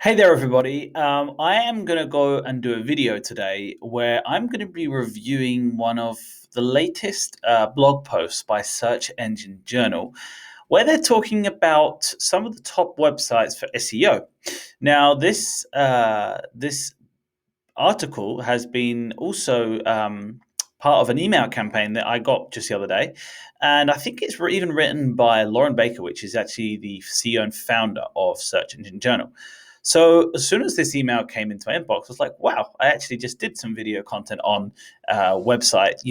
Hey there, everybody. I am going to go and do a video today where I'm going to be reviewing one of the latest blog posts by Search Engine Journal, where they're talking about some of the top websites for SEO. Now, this article has been also part of an email campaign that I got just the other day. And I think it's even written by Lauren Baker, which is actually the CEO and founder of Search Engine Journal. So as soon as this email came into my inbox, I was like, wow, I actually just did some video content on website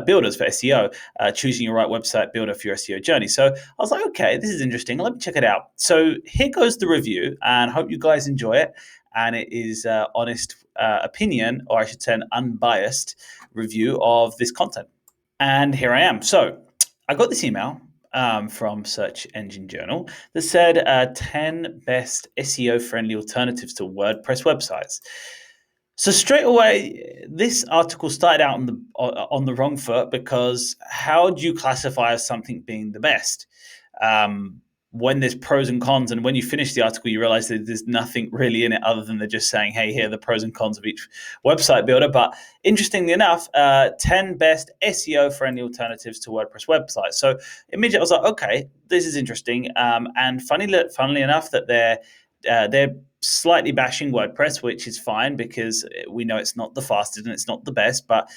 builders for SEO, choosing your right website builder for your SEO journey. So I was like, okay, this is interesting. Let me check it out. So here goes the review, and hope you guys enjoy it. And it is honest opinion, or I should say an unbiased review of this content. And here I am. So I got this email from Search Engine Journal that said 10 best SEO-friendly alternatives to WordPress websites. So straight away, this article started out on the wrong foot, because how do you classify as something being the best? When there's pros and cons, and when you finish the article, you realize that there's nothing really in it other than they're just saying, hey, here are the pros and cons of each website builder. But interestingly enough, 10 best SEO-friendly alternatives to WordPress websites. So immediately I was like, okay, this is interesting. And funnily enough, that they're slightly bashing WordPress, which is fine because we know it's not the fastest and it's not the best, but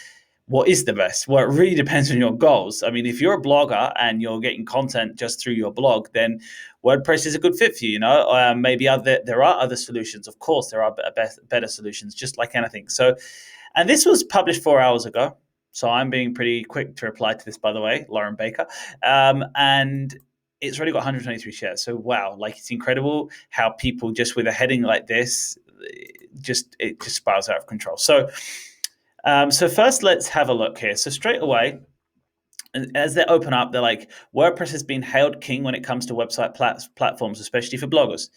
what is the best? Well, it really depends on your goals. I mean, if you're a blogger and you're getting content just through your blog, then WordPress is a good fit for you. Maybe there are other solutions. Of course, there are better solutions, just like anything. So, and this was published 4 hours ago. So I'm being pretty quick to reply to this, by the way, Lauren Baker. And it's already got 123 shares. So wow, like, it's incredible how people just with a heading like this, it just spirals out of control. So first, let's have a look here. So straight away, as they open up, they're like, WordPress has been hailed king when it comes to website platforms, especially for bloggers.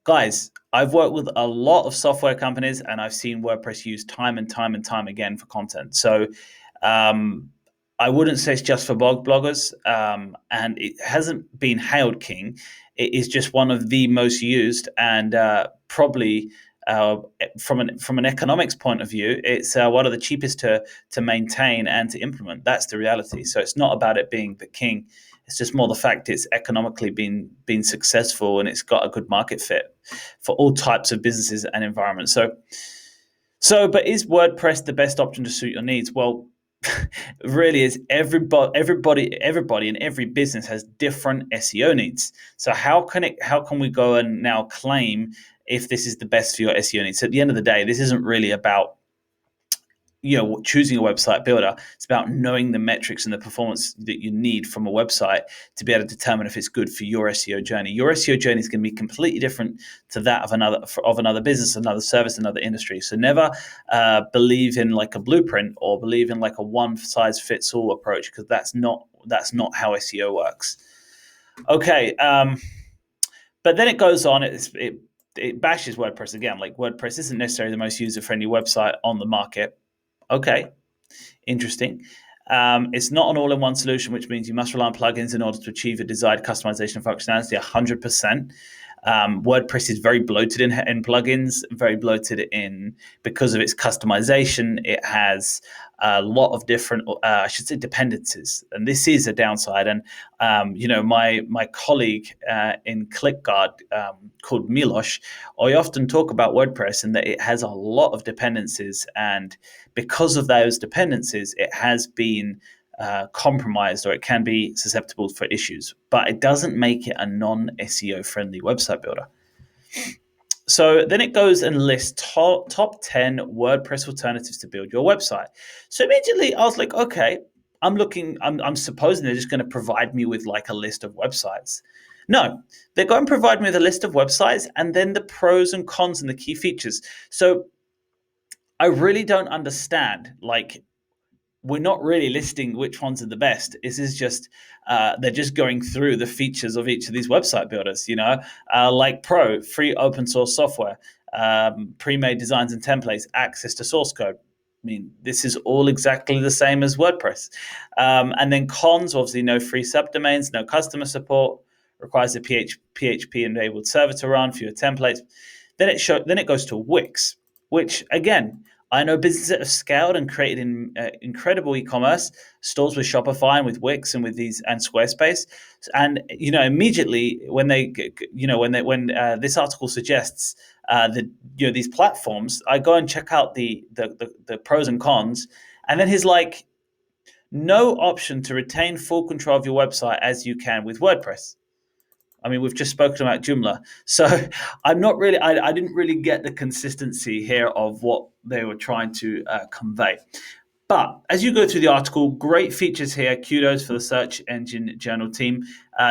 Guys, I've worked with a lot of software companies, and I've seen WordPress used time and time and time again for content. So I wouldn't say it's just for bloggers, and it hasn't been hailed king. It is just one of the most used, and probably from an economics point of view, it's one of the cheapest to maintain and to implement. That's the reality. So it's not about it being the king. It's just more the fact it's economically been successful, and it's got a good market fit for all types of businesses and environments. But is WordPress the best option to suit your needs? Well, really is. Everybody in every business has different SEO needs. So how can we go and now claim if this is the best for your SEO needs? So at the end of the day, this isn't really about choosing a website builder. It's about knowing the metrics and the performance that you need from a website to be able to determine if it's good for your SEO journey. Your SEO journey is going to be completely different to that of another business, another service, another industry. So never believe in like a blueprint, or believe in like a one size fits all approach, because that's not how SEO works. Okay, but then it goes on. It bashes WordPress again. Like, WordPress isn't necessarily the most user-friendly website on the market. Okay, interesting. It's not an all-in-one solution, which means you must rely on plugins in order to achieve a desired customization and functionality. 100%. WordPress is very bloated in plugins, very bloated because of its customization. It has a lot of different, I should say, dependencies, and this is a downside. And my colleague in ClickGuard, called Milos, I often talk about WordPress and that it has a lot of dependencies, and because of those dependencies, it has been compromised, or it can be susceptible for issues, but it doesn't make it a non-SEO friendly website builder. So then it goes and lists top 10 WordPress alternatives to build your website. So immediately I was like, okay, I'm supposing they're just going to provide me with like a list of websites. No, they're going to provide me with a list of websites and then the pros and cons and the key features. So I really don't understand, like, we're not really listing which ones are the best. This is just they're just going through the features of each of these website builders. Like Pro, free open source software, pre-made designs and templates, access to source code. I mean, this is all exactly the same as WordPress. And then cons, obviously, no free subdomains, no customer support, requires a PHP enabled server to run for your templates. Then it goes to Wix, which again, I know businesses that have scaled and created incredible e-commerce stores with Shopify and with Wix and with these and Squarespace, and immediately when this article suggests that these platforms, I go and check out the pros and cons, and then he's like, no option to retain full control of your website as you can with WordPress. I mean, we've just spoken about Joomla. So I'm not really, I didn't really get the consistency here of what they were trying to convey. But as you go through the article, great features here. Kudos for the search engine journal team.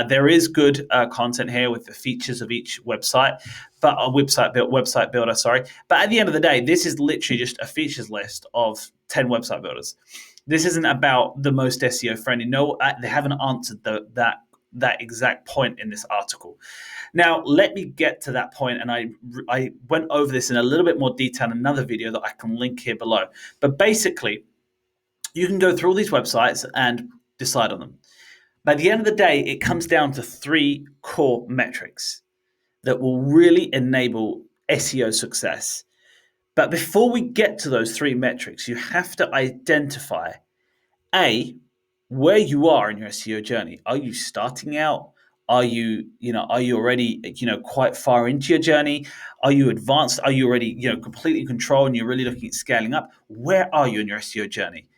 There is good content here with the features of each website, but a website builder, sorry. But at the end of the day, this is literally just a features list of 10 website builders. This isn't about the most SEO friendly. No, they haven't answered that exact point in this article. Now, let me get to that point, and I went over this in a little bit more detail in another video that I can link here below. But basically, you can go through all these websites and decide on them. By the end of the day, it comes down to 3 core metrics that will really enable SEO success. But before we get to those 3 metrics, you have to identify where you are in your SEO journey. Are you starting out? Are you already, quite far into your journey? Are you advanced? Are you already, completely in control and you're really looking at scaling up? Where are you in your SEO journey?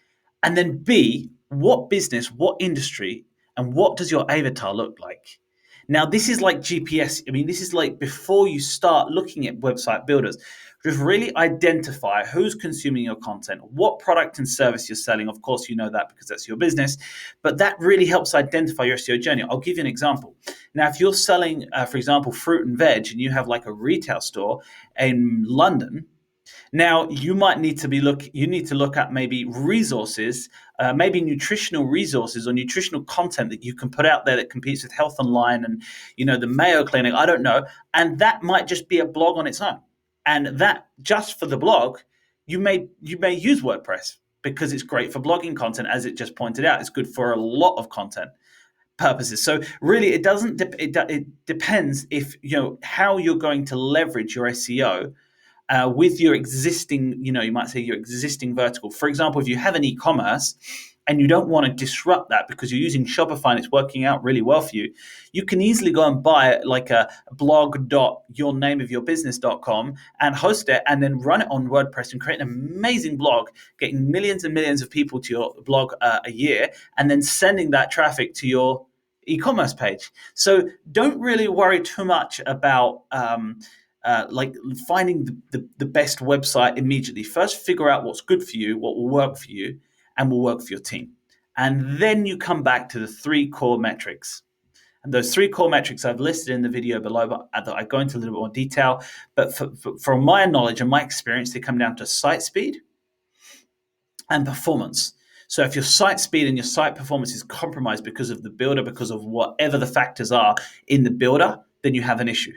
And then B, what business, what industry, and what does your avatar look like? Now, this is like GPS. I mean, this is like before you start looking at website builders, just really identify who's consuming your content, what product and service you're selling. Of course, you know that because that's your business, but that really helps identify your SEO journey. I'll give you an example. Now, if you're selling, for example, fruit and veg, and you have like a retail store in London, now you might need to look at maybe resources, maybe nutritional resources or nutritional content that you can put out there that competes with Health Online and the Mayo Clinic. I don't know, and that might just be a blog on its own. And that just for the blog, you may use WordPress because it's great for blogging content, as it just pointed out. It's good for a lot of content purposes. So really, it depends if how you're going to leverage your SEO with your existing, you might say your existing vertical. For example, if you have an e-commerce and you don't want to disrupt that because you're using Shopify and it's working out really well for you, you can easily go and buy like a blog.yournameofyourbusiness.com and host it and then run it on WordPress and create an amazing blog, getting millions and millions of people to your blog a year, and then sending that traffic to your e-commerce page. So don't really worry too much about like finding the best website immediately. First, figure out what's good for you, what will work for you, and will work for your team. And then you come back to the 3 core metrics. And those 3 core metrics I've listed in the video below, but I go into a little bit more detail. But from my knowledge and my experience, they come down to site speed and performance. So if your site speed and your site performance is compromised because of the builder, because of whatever the factors are in the builder, then you have an issue.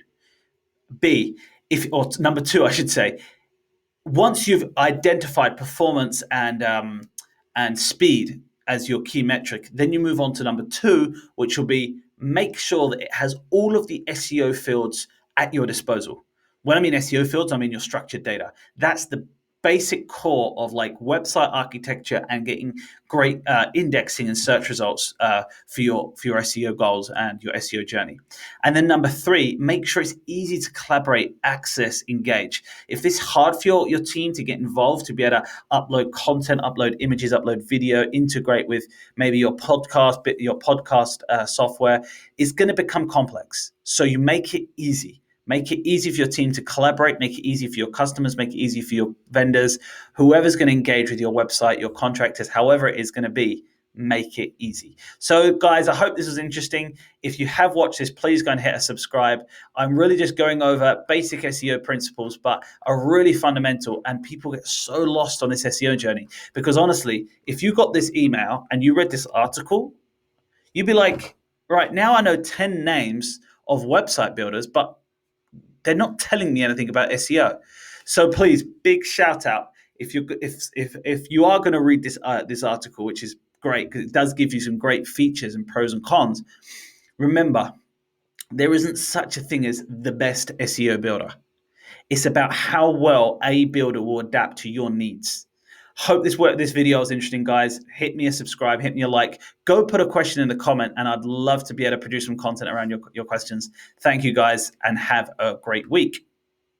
Or number 2, I should say, once you've identified performance and speed as your key metric, then you move on to number 2, which will be make sure that it has all of the SEO fields at your disposal. When I mean SEO fields, I mean your structured data. That's the basic core of like website architecture and getting great indexing and search results for your SEO goals and your SEO journey. And then number 3, make sure it's easy to collaborate, access, engage. If it's hard for your team to get involved, to be able to upload content, upload images, upload video, integrate with maybe your podcast software, it's going to become complex. So you make it easy. Make it easy for your team to collaborate, make it easy for your customers, make it easy for your vendors, whoever's going to engage with your website, your contractors, however it is going to be, make it easy. So guys, I hope this was interesting. If you have watched this, please go and hit a subscribe. I'm really just going over basic SEO principles, but are really fundamental, and people get so lost on this SEO journey because honestly, if you got this email and you read this article, you'd be like, right, now I know 10 names of website builders, but they're not telling me anything about SEO. So please, big shout out if you are going to read this article, which is great because it does give you some great features and pros and cons. Remember, there isn't such a thing as the best SEO builder. It's about how well a builder will adapt to your needs. Hope this video is interesting, guys. Hit me a subscribe, hit me a like. Go put a question in the comment, and I'd love to be able to produce some content around your questions. Thank you, guys, and have a great week.